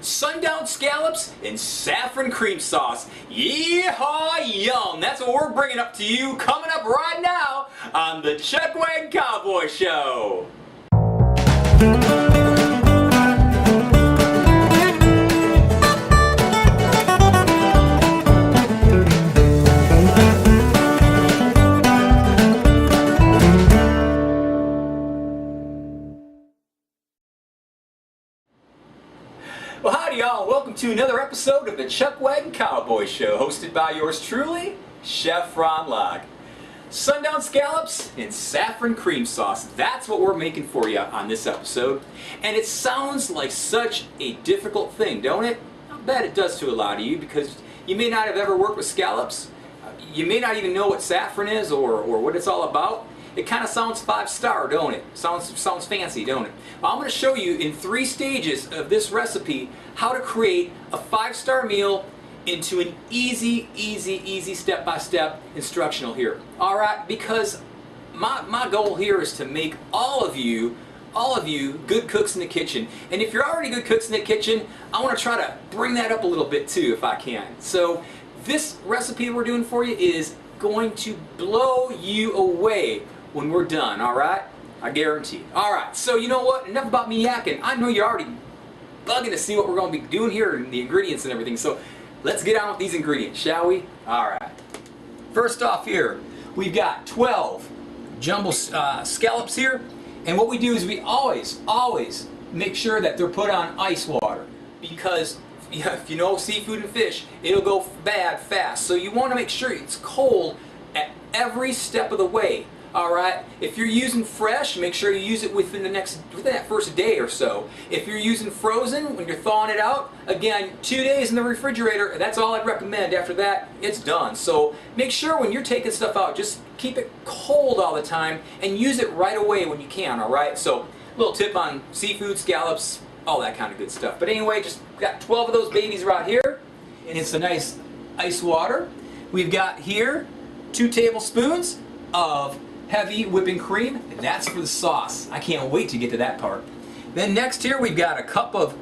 Sundown scallops and saffron cream sauce. Yeehaw yum! That's what we're bringing up to you coming up right now on the Chuckwagon Cowboy Show. Well, howdy y'all, welcome to another episode of the Chuckwagon Cowboy Show, hosted by yours truly, Chef Ron Log. Sundown scallops and saffron cream sauce, that's what we're making for you on this episode. And it sounds like such a difficult thing, don't it? I bet it does to a lot of you, because you may not have ever worked with scallops. You may not even know what saffron is or what it's all about. It kind of sounds 5-star, don't it? Sounds fancy, don't it? Well, I'm going to show you in 3 stages of this recipe how to create a 5-star meal into an easy step-by-step instructional here. All right, because my goal here is to make all of you good cooks in the kitchen. And if you're already good cooks in the kitchen, I want to try to bring that up a little bit too if I can. So this recipe we're doing for you is going to blow you away when we're done, alright? I guarantee. Alright, so you know what? Enough about me yakking. I know you're already bugging to see what we're going to be doing here and the ingredients and everything. So let's get on with these ingredients, shall we? Alright. First off here, we've got 12 jumbo scallops here. And what we do is we always make sure that they're put on ice water. Because if you know seafood and fish, it'll go bad fast. So you want to make sure it's cold at every step of the way. Alright, if you're using fresh, make sure you use it within that first day or so. If you're using frozen, when you're thawing it out, again, 2 days in the refrigerator, that's all I'd recommend. After that, it's done. So make sure when you're taking stuff out, just keep it cold all the time and use it right away when you can, alright? So, little tip on seafood, scallops, all that kind of good stuff. But anyway, just got 12 of those babies right here, and it's a nice ice water. We've got here 2 tablespoons of heavy whipping cream, and that's for the sauce. I can't wait to get to that part. Then next here we've got a cup of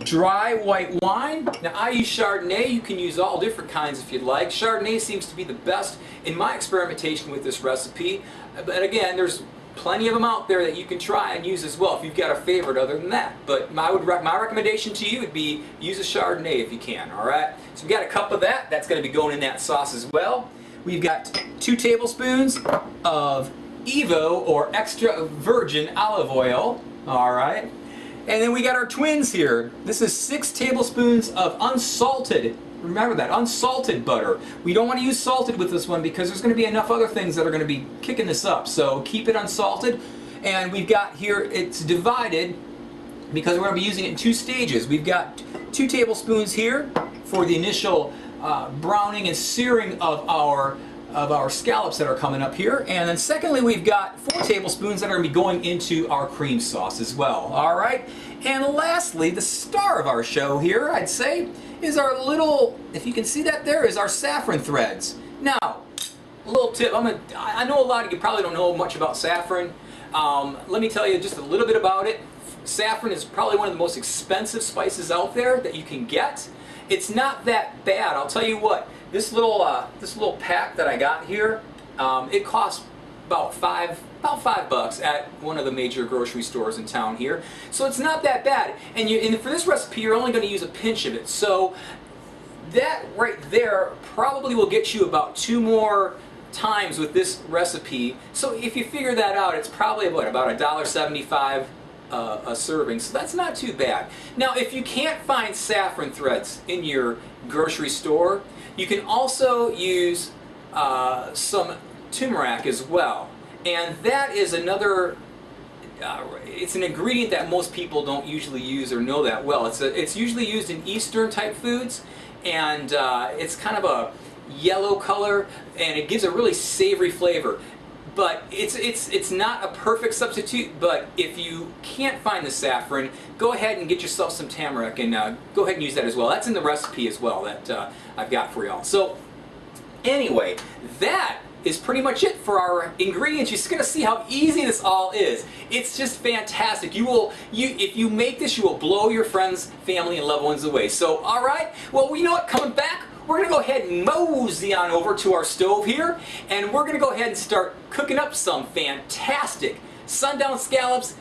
dry white wine. Now I use Chardonnay. You can use all different kinds if you'd like. Chardonnay seems to be the best in my experimentation with this recipe. But again, there's plenty of them out there that you can try and use as well if you've got a favorite other than that. But my recommendation to you would be use a Chardonnay if you can, alright? So we've got a cup of that. That's going to be going in that sauce as well. We've got 2 tablespoons of Evo or extra virgin olive oil, alright? And then we got our twins here. This is 6 tablespoons of unsalted, remember that, unsalted butter. We don't want to use salted with this one because there's going to be enough other things that are going to be kicking this up. So keep it unsalted. And we've got here, it's divided because we're going to be using it in 2 stages. We've got 2 tablespoons here for the initial browning and searing of our scallops that are coming up here, and then secondly we've got 4 tablespoons that are going to be going into our cream sauce as well. Alright, and lastly, the star of our show here, I'd say, is our little, if you can see that there, is our saffron threads. Now, a little tip, I know a lot of you probably don't know much about saffron. Let me tell you just a little bit about it. Saffron is probably one of the most expensive spices out there that you can get. It's not that bad. I'll tell you what. This little pack that I got here, it costs about $5 at one of the major grocery stores in town here. So it's not that bad. And for this recipe, you're only going to use a pinch of it. So that right there probably will get you about 2 more times with this recipe. So if you figure that out, it's probably about $1.75. A serving, so that's not too bad. Now if you can't find saffron threads in your grocery store, you can also use some turmeric as well, and that is another it's an ingredient that most people don't usually use or know that well. It's usually used in Eastern type foods, and it's kind of a yellow color and it gives a really savory flavor. But it's not a perfect substitute, but if you can't find the saffron, go ahead and get yourself some turmeric and go ahead and use that as well. That's in the recipe as well that I've got for y'all. So anyway, that is pretty much it for our ingredients. You're just gonna see how easy this all is. It's just fantastic. If you make this, you will blow your friends, family, and loved ones away. So, all right. Well, you know what? Coming back, we're gonna go ahead and mosey on over to our stove here, and we're gonna go ahead and start cooking up some fantastic Sundown scallops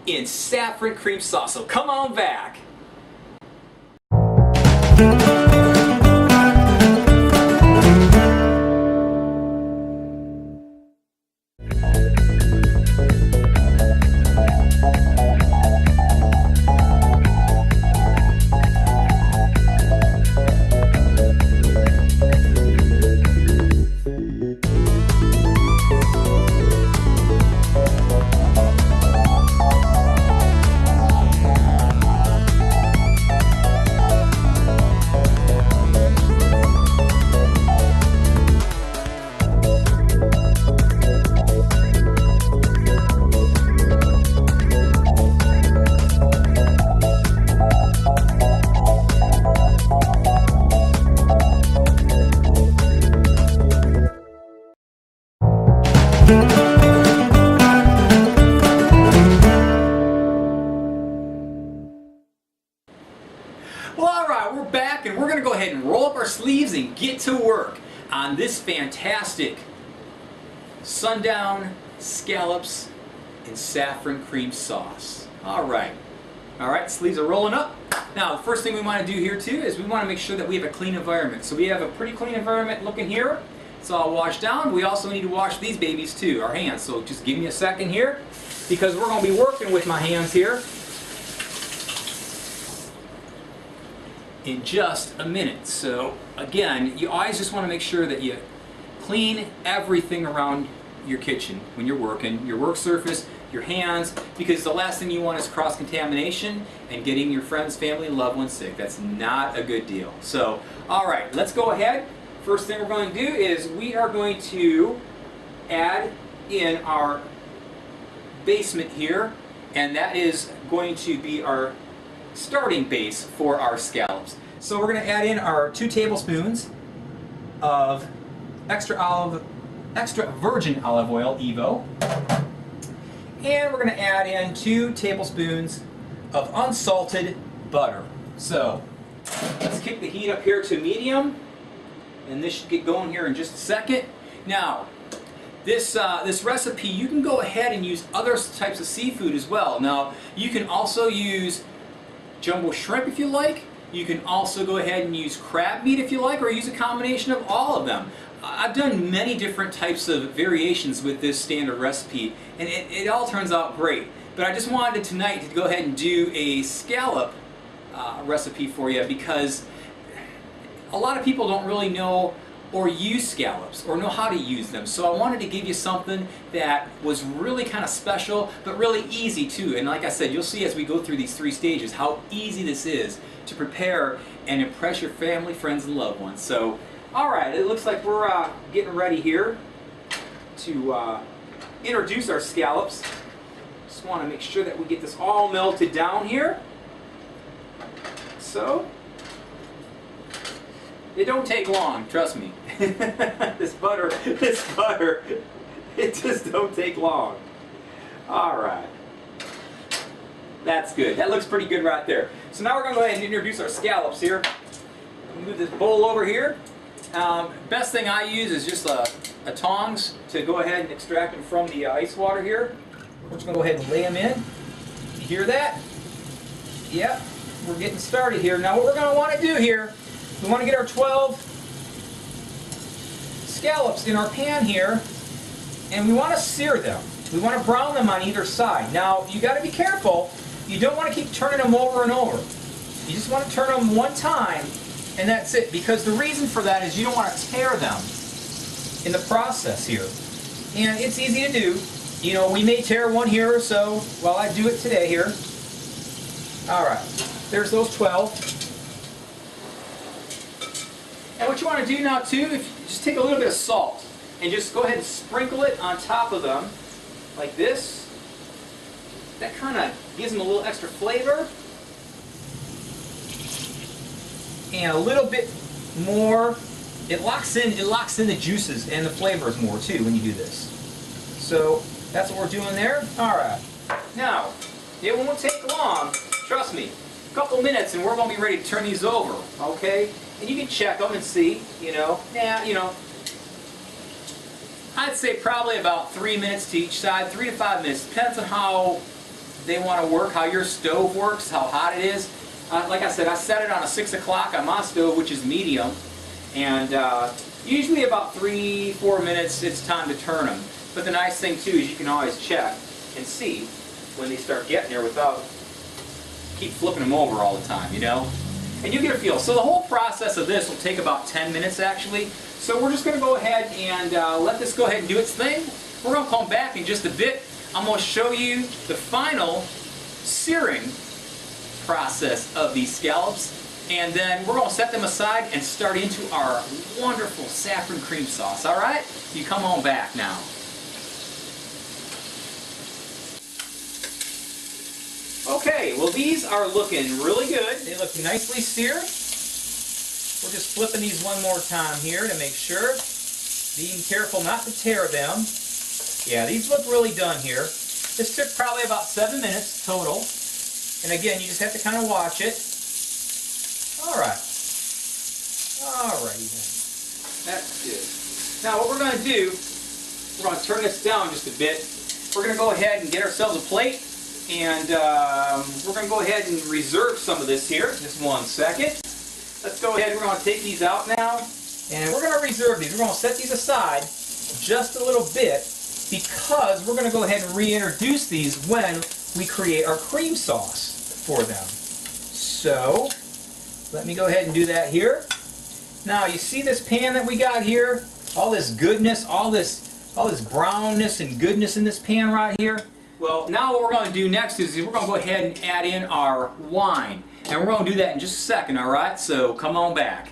in saffron cream sauce. So come on back. Well, alright, we're back and we're going to go ahead and roll up our sleeves and get to work on this fantastic Sundown scallops in saffron cream sauce. Alright, sleeves are rolling up. Now, the first thing we want to do here too is we want to make sure that we have a clean environment. So we have a pretty clean environment looking here. It's all washed down. We also need to wash these babies too, our hands. So just give me a second here because we're going to be working with my hands here in just a minute. So again, you always just want to make sure that you clean everything around your kitchen when you're working, your work surface, your hands, because the last thing you want is cross-contamination and getting your friends, family, and loved ones sick. That's not a good deal. So, alright, let's go ahead. First thing we're going to do is we are going to add in our basement here, and that is going to be our starting base for our scallops. So we're going to add in our 2 tablespoons of extra virgin olive oil, Evo, and we're going to add in 2 tablespoons of unsalted butter. So let's kick the heat up here to medium, and this should get going here in just a second. Now, this recipe, you can go ahead and use other types of seafood as well. Now, you can also use jumbo shrimp if you like. You can also go ahead and use crab meat if you like, or use a combination of all of them. I've done many different types of variations with this standard recipe, and it all turns out great. But I just wanted tonight to go ahead and do a scallop recipe for you, because a lot of people don't really know or use scallops or know how to use them. So I wanted to give you something that was really kind of special, but really easy too. And like I said, you'll see as we go through these 3 stages how easy this is to prepare and impress your family, friends, and loved ones. So, alright, it looks like we're getting ready here to introduce our scallops. Just want to make sure that we get this all melted down here. So, it don't take long, trust me. This butter, it just don't take long. Alright. That's good. That looks pretty good right there. So now we're going to go ahead and introduce our scallops here. Move this bowl over here. Best thing I use is just a tongs to go ahead and extract them from the ice water here. We're just going to go ahead and lay them in. You hear that? Yep. We're getting started here. Now what we're going to want to do here, we want to get our 12 scallops in our pan here, and we want to sear them. We want to brown them on either side. Now, you got to be careful. You don't want to keep turning them over and over. You just want to turn them one time, and that's it. Because the reason for that is you don't want to tear them in the process here. And it's easy to do. You know, we may tear one here or so while I do it today here. Alright, there's those 12. And what you want to do now too, if you just take a little bit of salt and just go ahead and sprinkle it on top of them like this. That kind of gives them a little extra flavor. And a little bit more it locks in the juices and the flavors more too when you do this. So that's what we're doing there. All right. Now, it won't take long. Trust me. A couple minutes and we're going to be ready to turn these over. Okay? And you can check them and see. I'd say probably about 3 minutes to each side, 3 to 5 minutes. Depends on how they want to work, how your stove works, how hot it is. Like I said, I set it on a 6 o'clock on my stove, which is medium. And usually about 3-4 minutes, it's time to turn them. But the nice thing too is you can always check and see when they start getting there without keep flipping them over all the time, And you get a feel. So the whole process of this will take about 10 minutes actually. So we're just going to go ahead and let this go ahead and do its thing. We're going to come back in just a bit. I'm going to show you the final searing process of these scallops. And then we're going to set them aside and start into our wonderful saffron cream sauce. Alright? You come on back now. Okay, well these are looking really good. They look nicely seared. We're just flipping these one more time here to make sure. Being careful not to tear them. Yeah, these look really done here. This took probably about 7 minutes total. And again, you just have to kind of watch it. Alright. Alrighty then. That's good. Now what we're going to do, we're going to turn this down just a bit. We're going to go ahead and get ourselves a plate. And we're going to go ahead and reserve some of this here. Just 1 second. Let's go ahead. We're going to take these out now. And we're going to reserve these. We're going to set these aside just a little bit because we're going to go ahead and reintroduce these when we create our cream sauce for them. So, let me go ahead and do that here. Now, you see this pan that we got here? All this goodness, all this brownness and goodness in this pan right here. Well, now what we're going to do next is we're going to go ahead and add in our wine. And we're going to do that in just a second, alright? So come on back.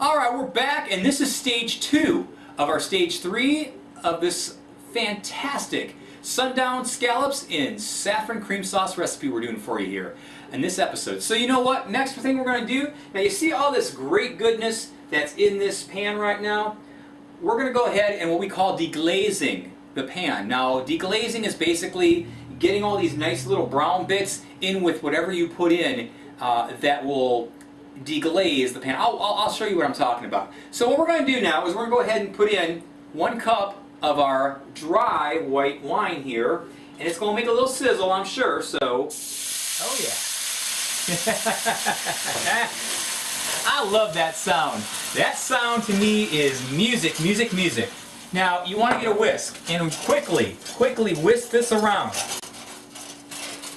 Alright, we're back, and this is stage 2 of our stage 3 of this fantastic Sundown scallops in saffron cream sauce recipe we're doing for you here in this episode. So you know what? Next thing we're going to do, now you see all this great goodness that's in this pan right now? We're going to go ahead and what we call deglazing the pan. Now, deglazing is basically getting all these nice little brown bits in with whatever you put in that will deglaze the pan. I'll show you what I'm talking about. So what we're going to do now is we're going to go ahead and put in 1 cup of our dry white wine here, and it's going to make a little sizzle, I'm sure. So, oh yeah. I love that sound. That sound to me is music, music, music. Now you want to get a whisk and quickly whisk this around.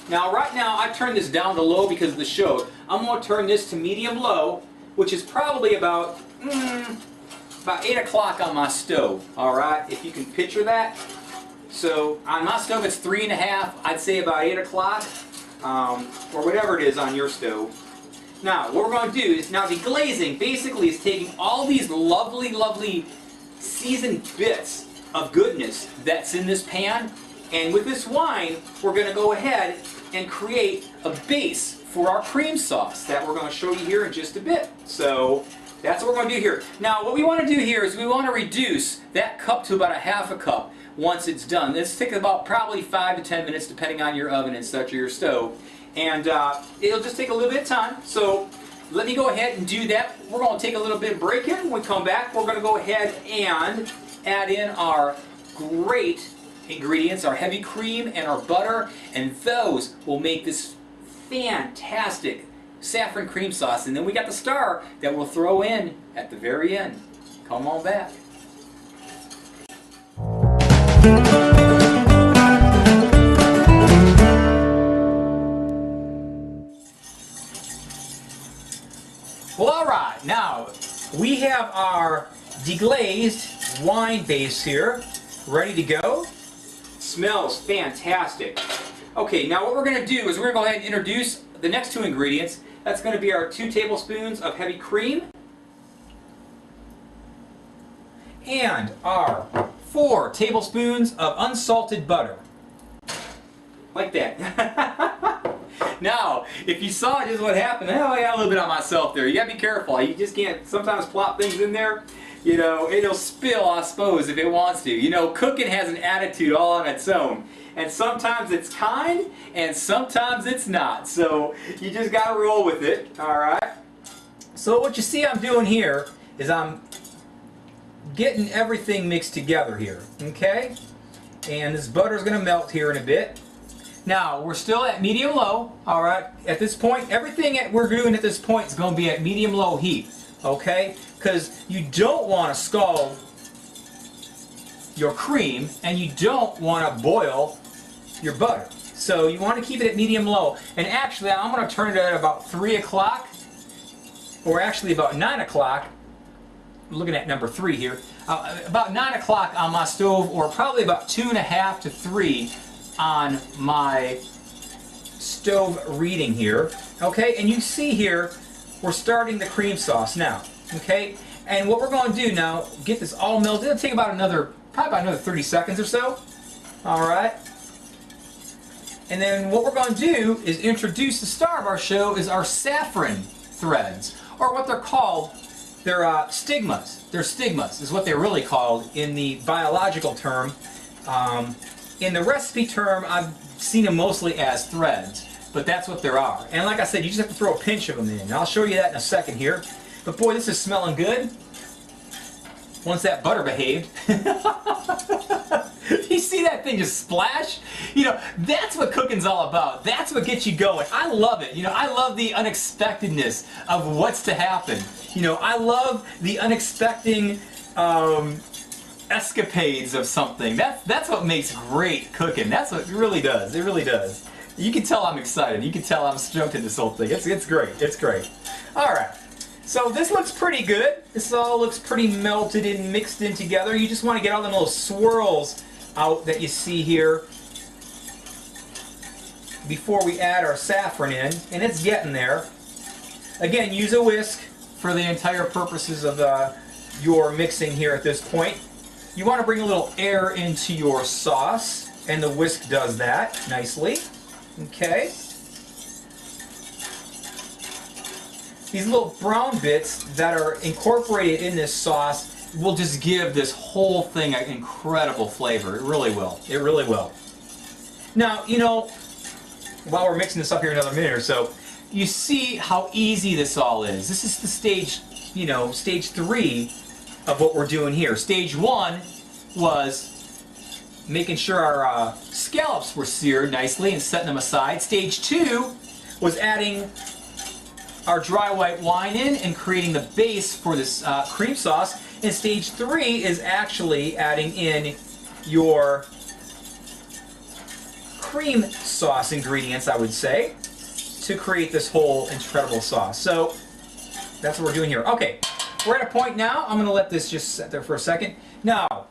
Now right now I turned this down to low because of the show. I'm going to turn this to medium low, which is probably about 8 o'clock on my stove. Alright, if you can picture that. So on my stove it's 3.5, I'd say about 8 o'clock, or whatever it is on your stove. Now what we're going to do is, now deglazing basically is taking all these lovely, lovely seasoned bits of goodness that's in this pan, and with this wine we're going to go ahead and create a base for our cream sauce that we're going to show you here in just a bit. So that's what we're going to do here. Now what we want to do here is we want to reduce that cup to about 1/2 cup once it's done. This takes about probably 5 to 10 minutes depending on your oven and such or your stove, and it'll just take a little bit of time. So let me go ahead and do that. We're going to take a little bit of break here. When we come back, we're going to go ahead and add in our great ingredients, our heavy cream and our butter, and those will make this fantastic saffron cream sauce. And then we got the star that we'll throw in at the very end. Come on back. Well, alright, now we have our deglazed wine base here ready to go. Smells fantastic. Okay, now what we're going to do is we're going to go ahead and introduce the next two ingredients. That's going to be our 2 tablespoons of heavy cream and our 4 tablespoons of unsalted butter. Like that. Now, if you saw just what happened, oh, I got a little bit on myself there. You gotta be careful. You just can't sometimes plop things in there. You know, it'll spill, I suppose, if it wants to. You know, cooking has an attitude all on its own. And sometimes it's kind, and sometimes it's not. So, you just gotta roll with it, alright? So what you see I'm doing here is I'm getting everything mixed together here, okay? And this butter's gonna melt here in a bit. Now, we're still at medium-low, alright? At this point, everything that we're doing at this point is going to be at medium-low heat, okay? Because you don't want to scald your cream, and you don't want to boil your butter. So you want to keep it at medium-low. And actually, I'm going to turn it at about 3 o'clock, or actually about 9 o'clock. I'm looking at number 3 here. About 9 o'clock on my stove, or probably about 2.5 to 3 on my stove reading here. Okay, and you see here we're starting the cream sauce now. Okay, and what we're going to do now, get this all melted. It'll take about probably about another 30 seconds or so. Alright, and then what we're going to do is introduce the star of our show is our saffron threads, or what they're called. They're stigmas. They're stigmas is what they're really called in the biological term. In the recipe term, I've seen them mostly as threads, but that's what there are. And like I said, you just have to throw a pinch of them in. And I'll show you that in a second here. But boy, this is smelling good. Once that butter behaved. You see that thing just splash? You know, that's what cooking's all about. That's what gets you going. I love it. You know, I love the unexpectedness of what's to happen. You know, I love the unexpected escapades of something. That's what makes great cooking. That's what it really does. It really does. You can tell I'm excited. You can tell I'm stoked in this whole thing. It's great. It's great. Alright. So this looks pretty good. This all looks pretty melted and mixed in together. You just want to get all the little swirls out that you see here before we add our saffron in. And it's getting there. Again, use a whisk for the entire purposes of your mixing here at this point. You want to bring a little air into your sauce, and the whisk does that nicely. Okay. These little brown bits that are incorporated in this sauce will just give this whole thing an incredible flavor. It really will. It really will. Now, you know, while we're mixing this up here another minute or so, you see how easy this all is. This is the stage, you know, stage 3 of what we're doing here. Stage 1 was making sure our scallops were seared nicely and setting them aside. Stage 2 was adding our dry white wine in and creating the base for this cream sauce. And stage 3 is actually adding in your cream sauce ingredients, I would say, to create this whole incredible sauce. So that's what we're doing here. Okay. We're at a point now, I'm going to let this just sit there for a second. Now,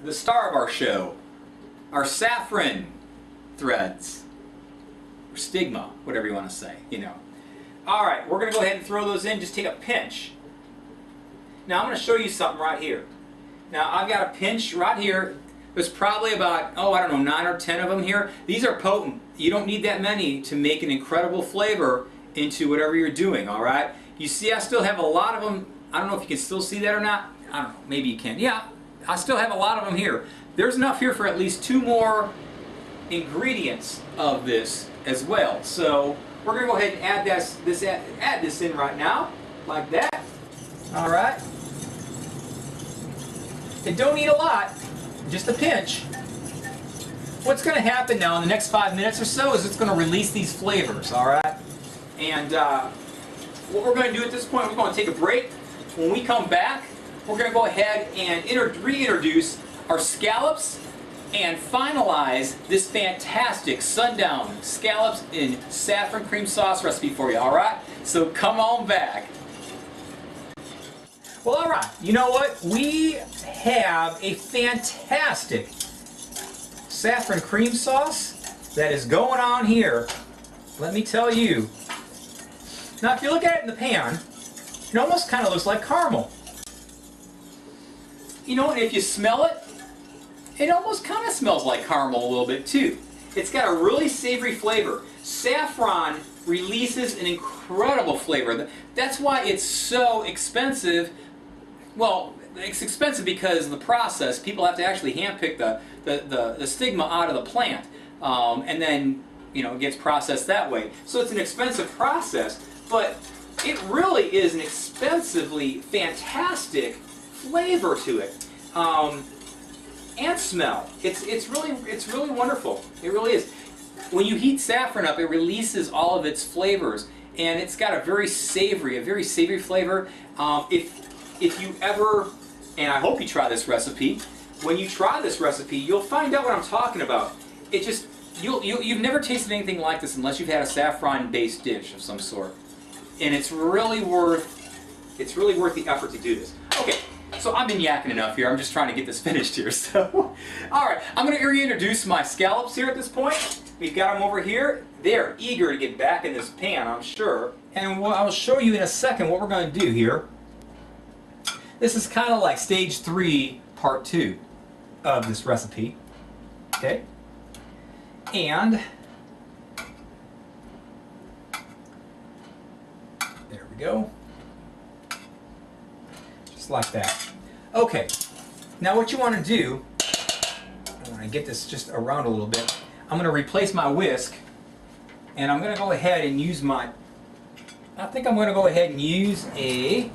the star of our show, our saffron threads, or stigma, whatever you want to say, you know. Alright, we're going to go ahead and throw those in, just take a pinch. Now I'm going to show you something right here. Now I've got a pinch right here. There's probably about, oh, I don't know, 9 or 10 of them here. These are potent. You don't need that many to make an incredible flavor into whatever you're doing, alright? You see I still have a lot of them. I don't know if you can still see that or not. I don't know. Maybe you can. Yeah, I still have a lot of them here. There's enough here for at least 2 more ingredients of this as well. So we're going to go ahead and add this in right now, like that. All right. It don't need a lot, just a pinch. What's going to happen now in the next 5 minutes or so is it's going to release these flavors, all right? And what we're going to do at this point, we're going to take a break. When we come back, we're going to go ahead and reintroduce our scallops and finalize this fantastic Sundown scallops in saffron cream sauce recipe for you, all right? So come on back. Well, all right, you know what? We have a fantastic saffron cream sauce that is going on here. Let me tell you. Now, if you look at it in the pan, it almost kind of looks like caramel. You know, and if you smell it, it almost kind of smells like caramel a little bit too. It's got a really savory flavor. Saffron releases an incredible flavor. That's why it's so expensive. Well, it's expensive because of the process. People have to actually handpick the stigma out of the plant, and then, you know, it gets processed that way. So it's an expensive process, but it really is an expensively fantastic flavor to it, and smell. It's really wonderful. It really is. When you heat saffron up, it releases all of its flavors, and it's got a very savory flavor. If you ever, and I hope you try this recipe, when you try this recipe, you'll find out what I'm talking about. It just, you've never tasted anything like this unless you've had a saffron-based dish of some sort. And it's really worth the effort to do this. Okay, so I've been yakking enough here. I'm just trying to get this finished here. So, all right, I'm going to reintroduce my scallops here at this point. We've got them over here. They're eager to get back in this pan, I'm sure. And I'll show you in a second what we're going to do here. This is kind of like stage 3, part 2 of this recipe. Okay? And there we go. Just like that. Okay. Now what you want to do, I want to get this just around a little bit. I'm going to replace my whisk, and I'm going to go ahead and use I think I'm going to go ahead and use the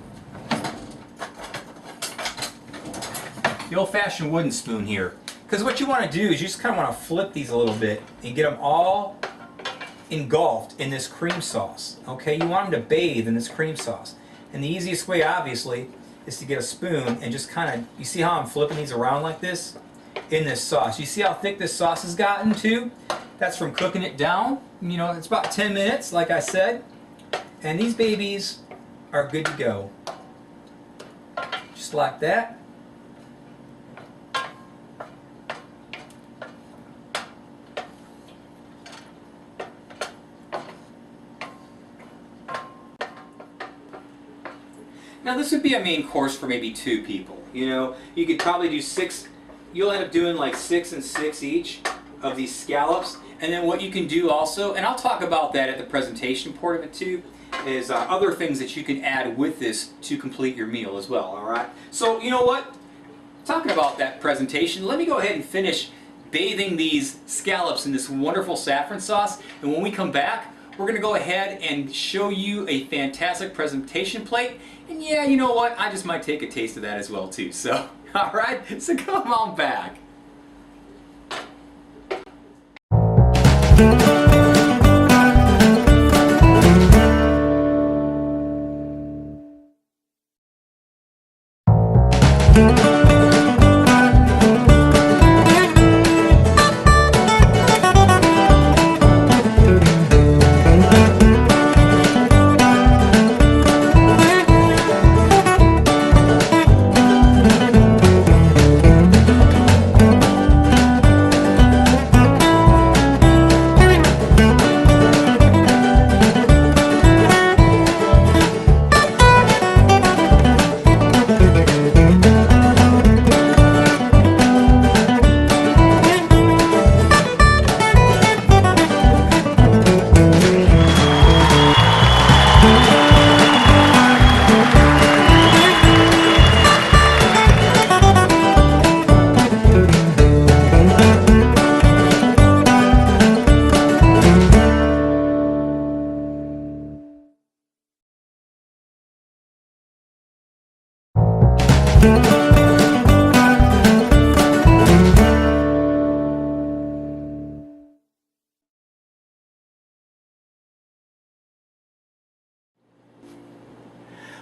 old-fashioned wooden spoon here. Because what you want to do is you just kind of want to flip these a little bit and get them all engulfed in this cream sauce. Okay, you want them to bathe in this cream sauce. And the easiest way, obviously, is to get a spoon and just kind of, you see how I'm flipping these around like this? In this sauce. You see how thick this sauce has gotten too? That's from cooking it down. You know, it's about 10 minutes, like I said. And these babies are good to go. Just like that. Now this would be a main course for maybe 2 people. You know, you could probably do 6, you'll end up doing like 6 and 6 each of these scallops. And then what you can do also, and I'll talk about that at the presentation part of it too, is other things that you can add with this to complete your meal as well, alright? So you know what? Talking about that presentation, let me go ahead and finish bathing these scallops in this wonderful saffron sauce, and when we come back, we're going to go ahead and show you a fantastic presentation plate. And yeah, you know what? I just might take a taste of that as well too. So, alright, so come on back.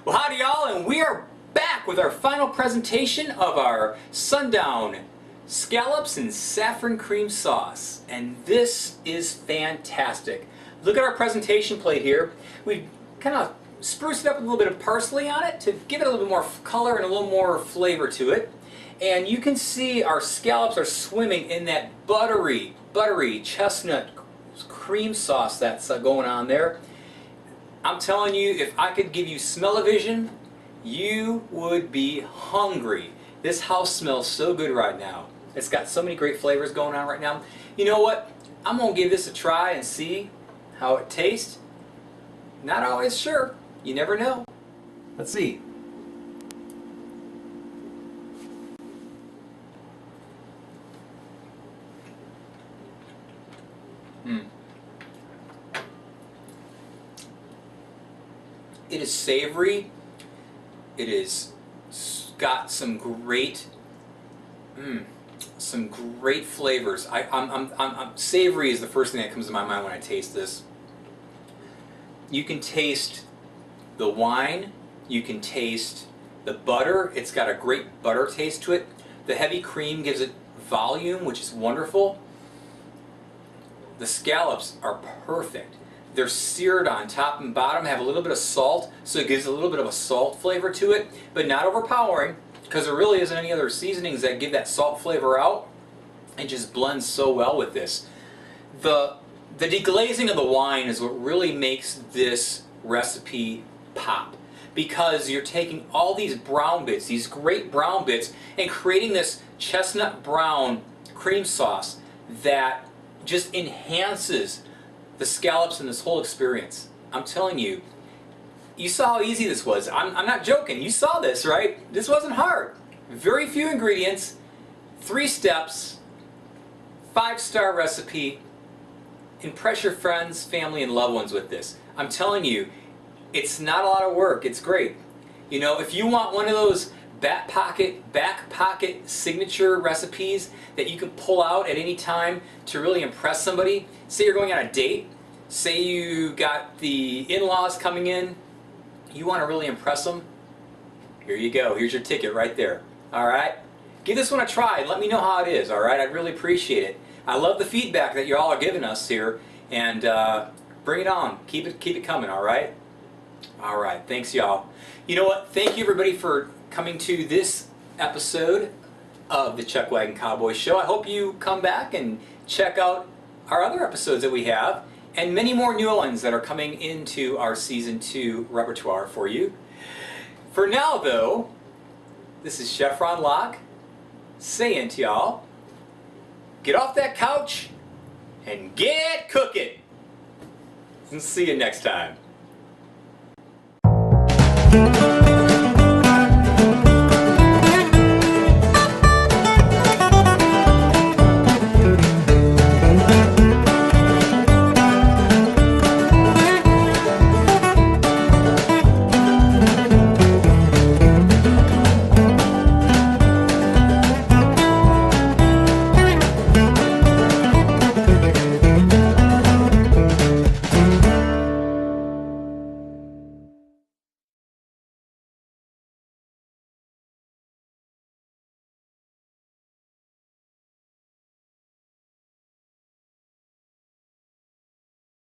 Well, howdy y'all, and we are back with our final presentation of our Sundown scallops and saffron cream sauce. And this is fantastic. Look at our presentation plate here. We've kind of spruced it up with a little bit of parsley on it to give it a little bit more color and a little more flavor to it. And you can see our scallops are swimming in that buttery chestnut cream sauce that's going on there. I'm telling you, if I could give you smell-o-vision, you would be hungry. This house smells so good right now. It's got so many great flavors going on right now. You know what? I'm going to give this a try and see how it tastes. Not always sure. You never know. Let's see. It is savory. It is got some great, flavors. Savory is the first thing that comes to my mind when I taste this. You can taste the wine. You can taste the butter. It's got a great butter taste to it. The heavy cream gives it volume, which is wonderful. The scallops are perfect. They're seared on top and bottom, have a little bit of salt, so it gives a little bit of a salt flavor to it, but not overpowering, because there really isn't any other seasonings that give that salt flavor out. It just blends so well with this. The deglazing of the wine is what really makes this recipe pop, because you're taking all these brown bits, these great brown bits, and creating this chestnut brown cream sauce that just enhances the scallops in this whole experience. I'm telling you, you saw how easy this was. I'm not joking. You saw this, right? This wasn't hard. Very few ingredients, 3 steps, 5-star recipe. Impress your friends, family, and loved ones with this. I'm telling you, it's not a lot of work. It's great. You know, if you want one of those back pocket signature recipes that you can pull out at any time to really impress somebody. Say you're going on a date, say you got the in-laws coming in, you want to really impress them, here you go, here's your ticket right there. Alright? Give this one a try and let me know how it is, alright? I'd really appreciate it. I love the feedback that you all are giving us here, and bring it on. Keep it coming, alright? Alright, thanks y'all. You know what, thank you everybody for coming to this episode of the Chuckwagon Cowboy Show. I hope you come back and check out our other episodes that we have, and many more new ones that are coming into our Season 2 repertoire for you. For now, though, this is Saffron saying to y'all, get off that couch and get cooking. And see you next time.